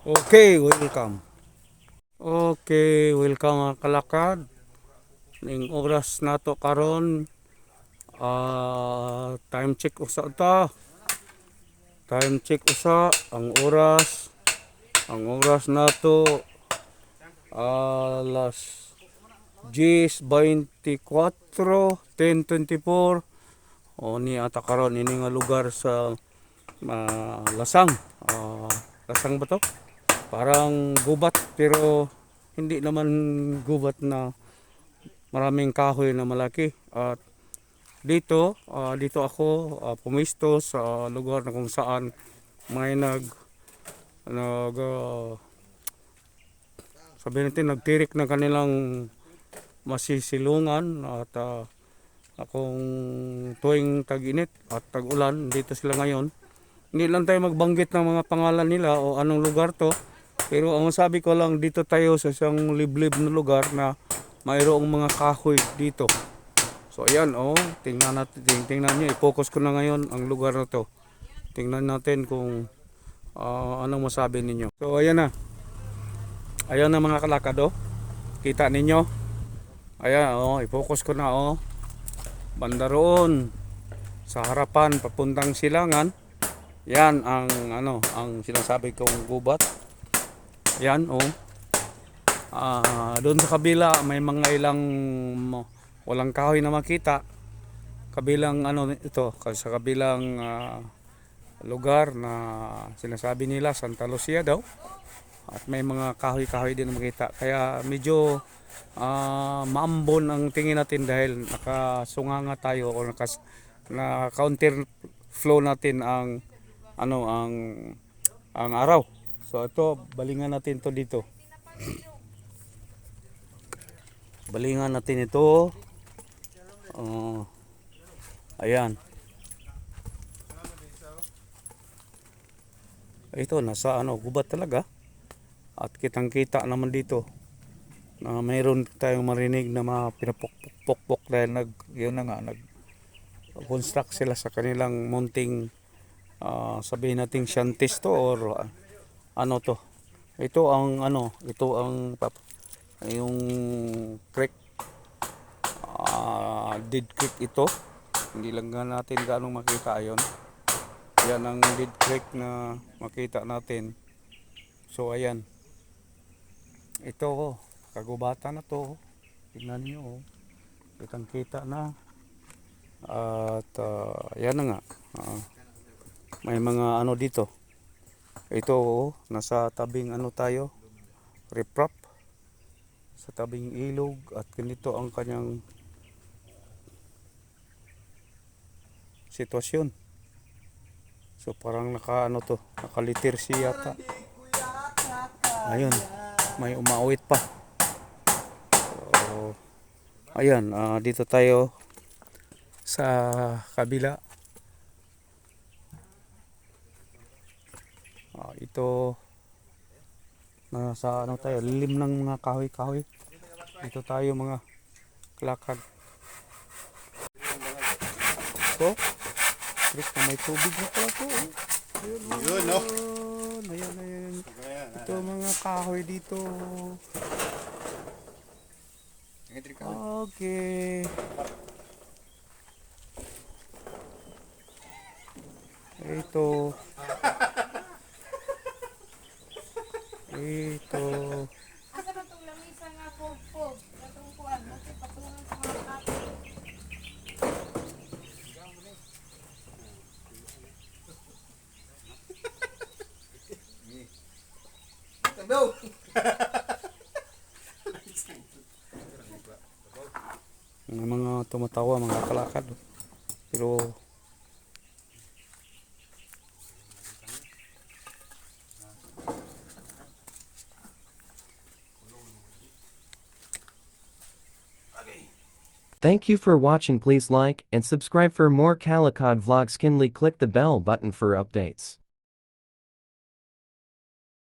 Okay, welcome. Okay, welcome mga kalakad. Ning oras nato karon, time check usa ta. Time check usa ang oras. Ang oras nato alas 10:24, 10:24. O ni ata karon ini nga lugar sa Lasang. Lasang ba to? Parang gubat pero hindi naman gubat na maraming kahoy na malaki. At dito ako pumisto sa lugar na kung saan may nag sabi natin nagtirik ng kanilang masisilungan at akong tuwing tag-init at tag-ulan dito sila ngayon. Hindi lang tayo magbanggit ng mga pangalan nila o anong lugar to. Pero ang sabi ko lang, dito tayo sa isang liblib na lugar na mayroong mga kahoy dito. So ayan, tingnan natin, tingnan niyo, i-focus ko na ngayon ang lugar na to. Tingnan natin kung anong masabi ninyo. So ayan na. Ayan na mga kalakad. Kita ninyo. Ayan, i-focus ko na banda roon sa harapan papuntang Silangan. Yan ang ang sinasabi kong gubat. Yan doon sa kabila may mga ilang walang kahoy na makita. Kabilang ito sa kabilang lugar na sinasabi nila Santa Lucia daw. At may mga kahoy-kahoy din na makita. Kaya medyo maambon ang tingin natin dahil nakasunganga tayo o na counter flow natin ang ang araw. So ito, balingan natin to dito. Balingan natin ito. Ayan. Ito, nasa gubat talaga. At kitang-kita naman dito na mayroon tayong marinig na mga pinapok-pok dahil nag-construct sila sa kanilang munting sabihin nating shanties to or ano to. Ito ang yung creek, dead creek ito. Hindi lang natin ganong makita ayon. Yan ang dead creek na makita natin. So ayan. Ito kagubatan na to. Tingnan niyo kitang kita na. At yan na nga. May mga dito. Ito nasa tabing tayo, riprap sa tabing ilog at ganito ang kanyang sitwasyon. So parang nakalitir siya yata. Ayun, may umawit pa. So ayan, dito tayo sa kabila. Ito nasa tayo, lilim ng mga kahoy-kahoy. Dito tayo mga kalakad. So, creek na may tubig na pala to. Yun, no? Ayan. Ito mga kahoy dito. Okay. Ito. Asa ba itong lamisa nga pog-pog? Katong kuwan, bakit patungan sa mga kato? Mga tumatawa, mga kalakad. Pero Thank you for watching. Please like and subscribe for more Calicut vlogs. Kindly click the bell button for updates.